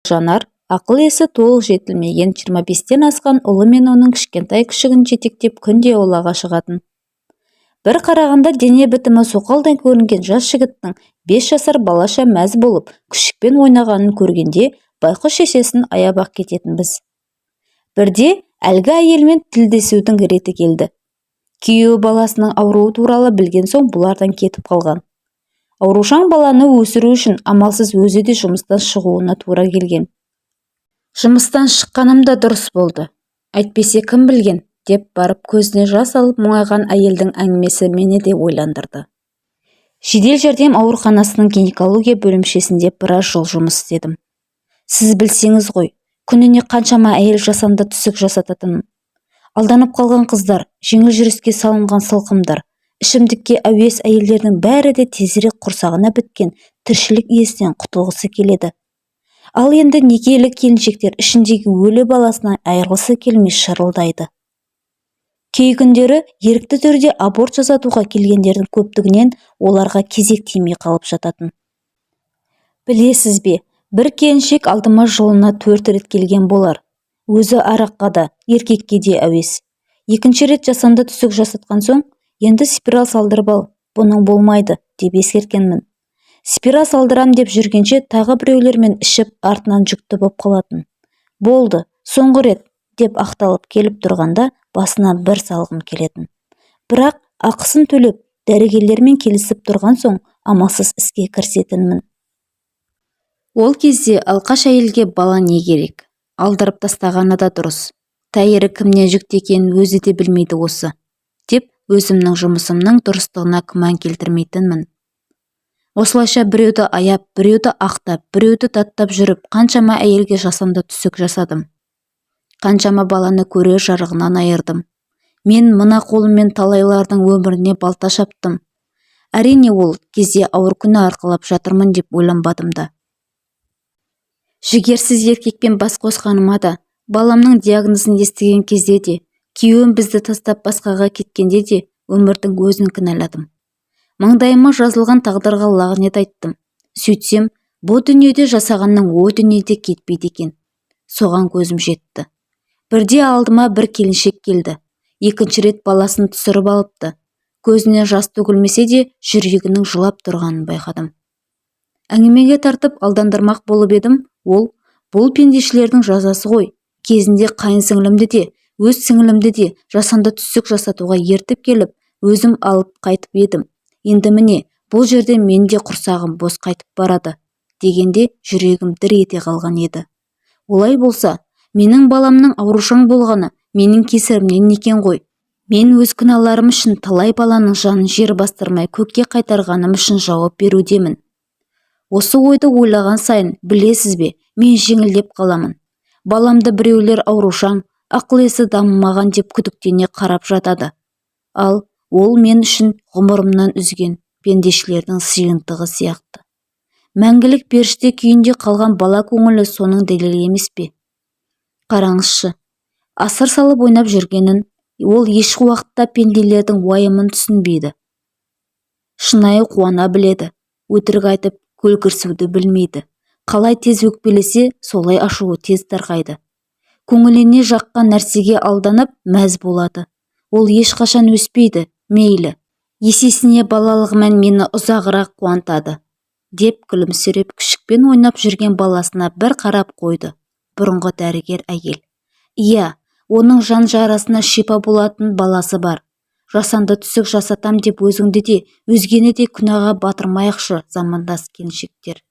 Жанар ақыл-есі толық жетілмеген 25-тен асқан ұлы мен оның кішкентай күшігін жетектеп күнде аулаға шығатын. Бір қарағанда дене бітімі соқалдай көрінген жас жігіттің 5 жасар балаша мәз болып күшікпен ойнағанын көргенде байқұс шешесін аяп-ақ кететінбіз. Бірде әлгі әйелмен тілдесудің реті келді. Күйеуі баласының ауруы туралы білген соң бұлардан кетіп қалған. Аурушаң баланы өсіру үшін амалсыз өзі де жұмыстан шығуына тура келген. Жұмыстан шыққаным да дұрыс болды. Әйтпесе кім білген, деп барып көзіне жас алып мұңайған әйелдің әңгімесі мені де ойландырды. Жедел жәрдем ауруханасының гинекология бөлімшесінде біраз жыл жұмыс істедім. Сіз білсеңіз ғой, күніне қаншама әйел жасанды түсік жасататынын. Алданып қалған қыздар, жеңіл жүріске салынған сылқымдар, ішімдікке әуес әйелдердің бәрі де тезірек құрсағына біткен тіршілік иесінен құтылғысы келеді. Ал енді некелі келіншектер ішіндегі өлі баласынан айырылғысы келмей шырылдайды. Кей күндері ерікті түрде аборт жасатуға келгендердің көптігінен оларға кезек тимей қалып жататын. Білесіз бе, бір келіншек алдыма жылына 4 рет келген болар. Өзі араққа да, еркекке де әуес. Екінші рет жасанды түсік жасатқан соң, енді спираль салдырып ал, бұның болмайды, деп ескерткенмін. Спираль салдырам деп жүргенше тағы біреулермен ішіп артынан жүкті боп қалатын. Болды, соңғы рет, деп ақталып келіп тұрғанда басына бір салғым келетін. Бірақ ақысын төлеп, дәрігерлермен келісіп тұрған соң амалсыз іске кірісетінмін. Ол кезде алқаш әйелге бала не керек? Алдырып тастағаны да дұрыс. Тәйірі кімнен жүкті екенін өзі де білмейді осы, деп өзімнің жұмысымның дұрыстығына күмән келтірмейтінмін. Осылайша біреуді аяп, біреуді ақтап, біреуді даттап жүріп, қаншама әйелге жасанды түсік жасадым. Қаншама баланы көре жарығынан айырдым. Мен мына қолыммен талайлардың өміріне балта шаптым. Әрине ол кезде ауыр күні арқалап жатырмын деп ойланбадым да. Жігерсіз еркекпен бас қосқаныма да, баламның диагнозын естіген кезде де, күйеуім бізді тастап басқаға кеткенде де өмірдің өзін кінәладым. Маңдайыма жазылған тағдырға лағнет айттым. Сөйтсем, бұл дүниеде жасағанның о дүниеде кетпейді екен. Соған көзім жетті. Бірде алдыма бір келіншек келді. Екінші рет баласын түсіріп алыпты. Көзіне жас төгілмесе де жүрегінің жылап тұрғанын байқадым. Әңгімеге тартып алдандырмақ болып едім, ол, бұл пендешілердің жазасы ғой. Кезінде қайын сіңлімді де, өз сіңлімді де жасанды түсік жасатуға ертіп келіп, өзім алып қайтып едім. Енді міне, бұл жерде мен де құрсағым бос қайтып барады, дегенде жүрегім дір ете қалған еді. Олай болса, менің баламның аурушаң болғаны менің кесірімнен екен ғой. Мен өз күнәларым үшін талай баланың жанын жер бастырмай көкке қайтарғаным үшін жауап берудемін. Осы ойды ойлаған сайын, білесіз бе, мен жеңілдеп қаламын. Баламды біреулер аурушаң, ақыл-есі дамымаған деп күдіктене қарап жатады. Ал ол мен үшін ғұмырымнан үзген пендешілердің сыйынтығы сияқты. Мәңгілік періште күйінде қалған бала көңілі соның дәлелі емес пе? Қараңызшы, асыр салып ойнап жүргенін, ол еш уақытта пенделердің уайымын түсінбейді. Шынайы қуана біледі, өтірік айтып көлгірсуді білмейді. Қалай тез өкпелесе, солай ашуы тез тарқайды. Көңіліне жаққан нәрсеге алданып, мәз болады. Ол ешқашан өспейді, мейлі. Есесіне балалығымен мені ұзағырақ қуантады, деп күлімсіреп күшікпен ойнап жүрген баласына бір қарап қойды. Бұрынғы дәрігер әйел. Иә, оның жан жарасына шипа болатын баласы бар. Жасанды түсік жасатам деп өзіңді де, өзгені де күнәға батырмайықшы, замандас келіншектер.